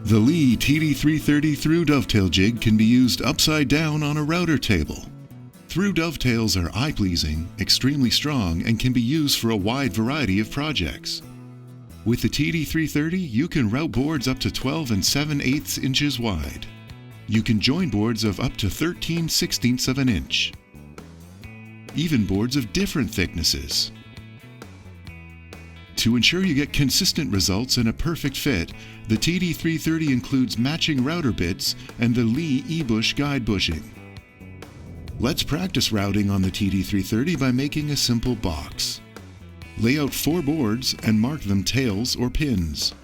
The Leigh TD330 through dovetail jig can be used upside down on a router table. Through dovetails are eye-pleasing, extremely strong, and can be used for a wide variety of projects. With the TD330, you can route boards up to 12 7/8 inches wide. You can join boards of up to 13/16 of an inch. Even boards of different thicknesses. To ensure you get consistent results and a perfect fit, the TD330 includes matching router bits and the Leigh e-bush guide bushing. Let's practice routing on the TD330 by making a simple box. Lay out 4 boards and mark them tails or pins.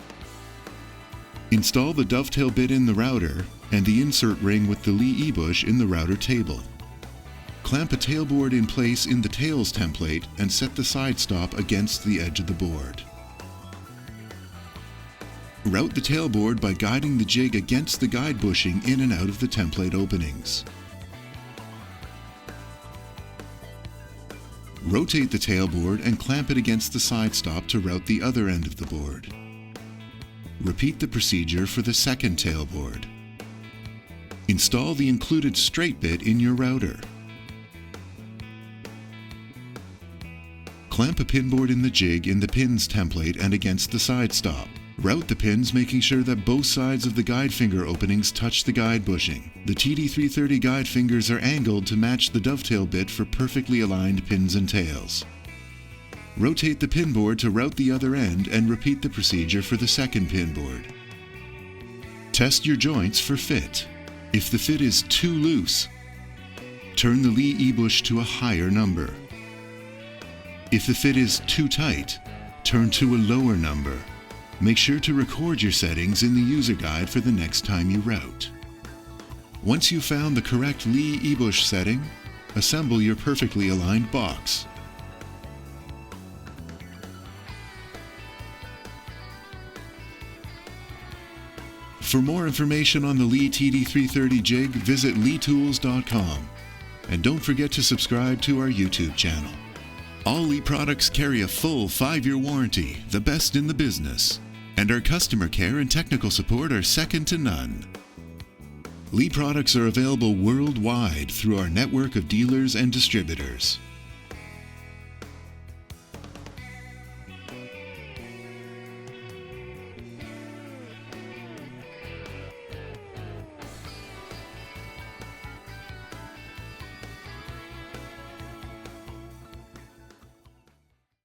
Install the dovetail bit in the router and the insert ring with the Leigh e-bush in the router table. Clamp a tailboard in place in the tails template and set the side stop against the edge of the board. Route the tailboard by guiding the jig against the guide bushing in and out of the template openings. Rotate the tailboard and clamp it against the side stop to route the other end of the board. Repeat the procedure for the second tailboard. Install the included straight bit in your router. Clamp a pinboard in the jig in the pins template and against the side stop. Route the pins, making sure that both sides of the guide finger openings touch the guide bushing. The TD330 guide fingers are angled to match the dovetail bit for perfectly aligned pins and tails. Rotate the pinboard to route the other end and repeat the procedure for the second pinboard. Test your joints for fit. If the fit is too loose, turn the Leigh e-bush to a higher number. If the fit is too tight, turn to a lower number. Make sure to record your settings in the user guide for the next time you route. Once you've found the correct Leigh e-bush setting, assemble your perfectly aligned box. For more information on the Leigh TD330 jig, visit leightools.com. And don't forget to subscribe to our YouTube channel. All Leigh products carry a full 5-year warranty, the best in the business. And our customer care and technical support are second to none. Leigh products are available worldwide through our network of dealers and distributors.